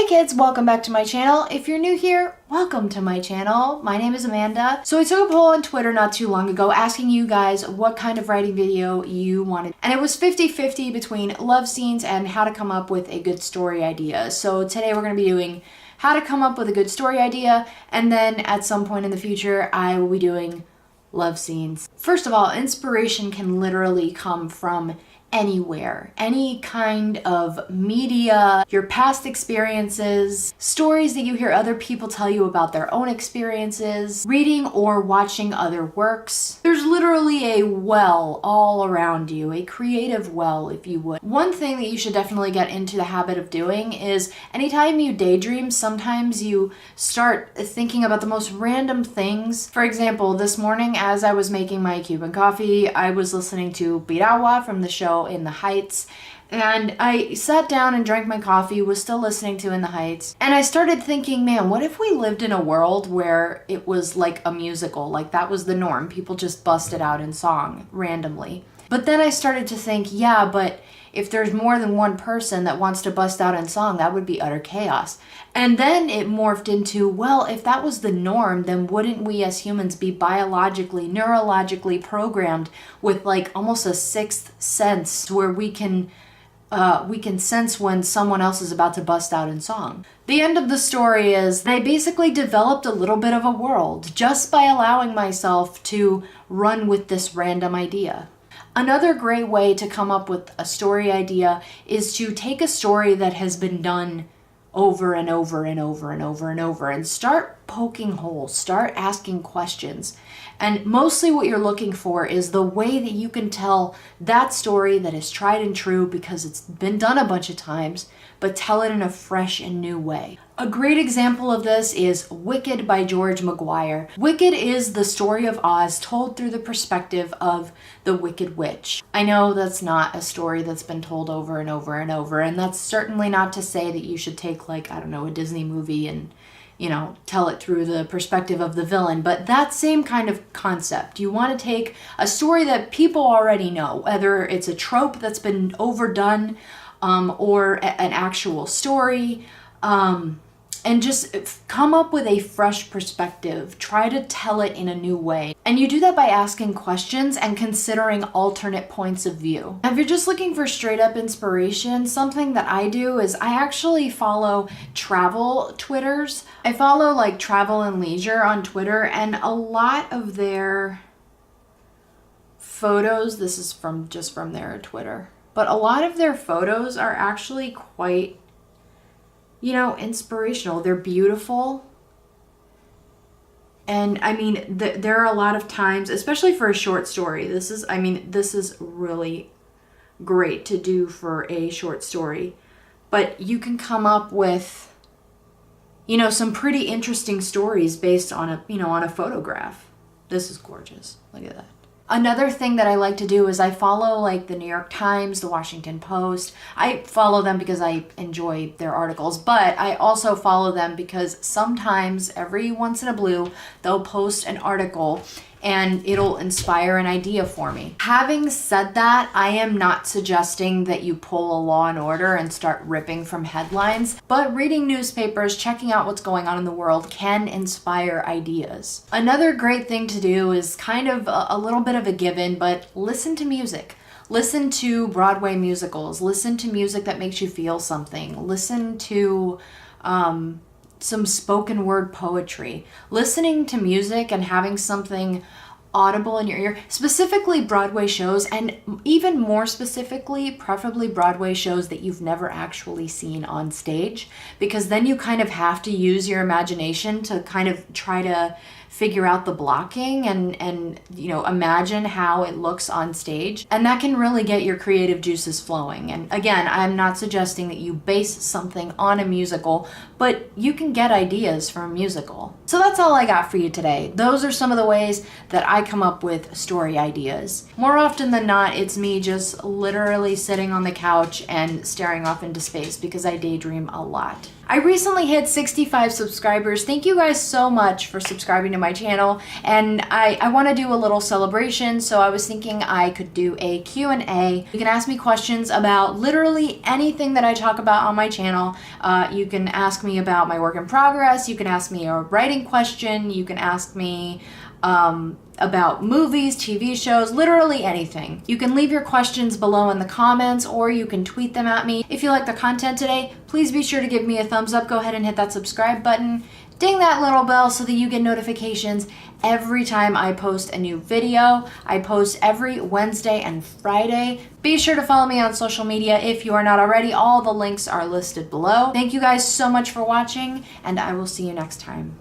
Hey kids, welcome back to my channel. If you're new here, welcome to my channel. My name is Amanda. So I took a poll on Twitter not too long ago asking you guys what kind of writing video you wanted. And it was 50-50 between love scenes and how to come up with a good story idea. So today we're going to be doing how to come up with a good story idea, and then at some point in the future I will be doing love scenes. First of all, inspiration can literally come from anywhere, any kind of media, your past experiences, stories that you hear other people tell you about their own experiences, reading or watching other works. There's literally a well all around you, a creative well, if you would. One thing that you should definitely get into the habit of doing is anytime you daydream, sometimes you start thinking about the most random things. For example, this morning as I was making my Cuban coffee, I was listening to Piragua from the show In the Heights, and I sat down and drank my coffee, was still listening to In the Heights, and I started thinking, man, what if we lived in a world where it was like a musical, like that was the norm, people just busted out in song randomly. But then I started to think, yeah, but if there's more than one person that wants to bust out in song, that would be utter chaos. And then it morphed into, well, if that was the norm, then wouldn't we as humans be biologically, neurologically programmed with like almost a sixth sense where we can sense when someone else is about to bust out in song? The end of the story is I basically developed a little bit of a world just by allowing myself to run with this random idea. Another great way to come up with a story idea is to take a story that has been done over and over and over and over and over and start poking holes, start asking questions. And mostly what you're looking for is the way that you can tell that story that is tried and true because it's been done a bunch of times, but tell it in a fresh and new way. A great example of this is Wicked by George McGuire. Wicked is the story of Oz told through the perspective of the Wicked Witch. I know that's not a story that's been told over and over and over, and that's certainly not to say that you should take, like, I don't know, a Disney movie and, you know, tell it through the perspective of the villain, but that same kind of concept. You want to take a story that people already know, whether it's a trope that's been overdone or an actual story, and just come up with a fresh perspective. Try to tell it in a new way. And you do that by asking questions and considering alternate points of view. If you're just looking for straight up inspiration, something that I do is I actually follow travel Twitters. I follow like Travel and Leisure on Twitter, and a lot of their photos, this is from their Twitter, but a lot of their photos are actually quite, you know, inspirational. They're beautiful. And I mean, there are a lot of times, especially for a short story, this is really great to do for a short story, but you can come up with, you know, some pretty interesting stories based on a photograph. This is gorgeous. Look at that. Another thing that I like to do is I follow like the New York Times, the Washington Post. I follow them because I enjoy their articles, but I also follow them because sometimes, every once in a blue, they'll post an article and it'll inspire an idea for me. Having said that, I am not suggesting that you pull a Law and Order and start ripping from headlines, but reading newspapers, checking out what's going on in the world can inspire ideas. Another great thing to do is kind of a little bit of a given, but listen to music. Listen to Broadway musicals. Listen to music that makes you feel something. Listen to some spoken word poetry. Listening to music and having something audible in your ear, specifically Broadway shows, and even more specifically, preferably Broadway shows that you've never actually seen on stage, because then you kind of have to use your imagination to kind of try to figure out the blocking and you know, imagine how it looks on stage, and that can really get your creative juices flowing. And again, I'm not suggesting that you base something on a musical, but you can get ideas from a musical. So that's all I got for you today. Those are some of the ways that I come up with story ideas. More often than not, it's me just literally sitting on the couch and staring off into space because I daydream a lot. I recently hit 65 subscribers. Thank you guys so much for subscribing to my channel, and I want to do a little celebration, so I was thinking I could do a Q&A. You can ask me questions about literally anything that I talk about on my channel. You can ask me about my work in progress, you can ask me a writing question, you can ask me about movies, TV shows, literally anything. You can leave your questions below in the comments, or you can tweet them at me. If you like the content today, please be sure to give me a thumbs up. Go ahead and hit that subscribe button. Ding that little bell so that you get notifications every time I post a new video. I post every Wednesday and Friday. Be sure to follow me on social media if you are not already. All the links are listed below. Thank you guys so much for watching, and I will see you next time.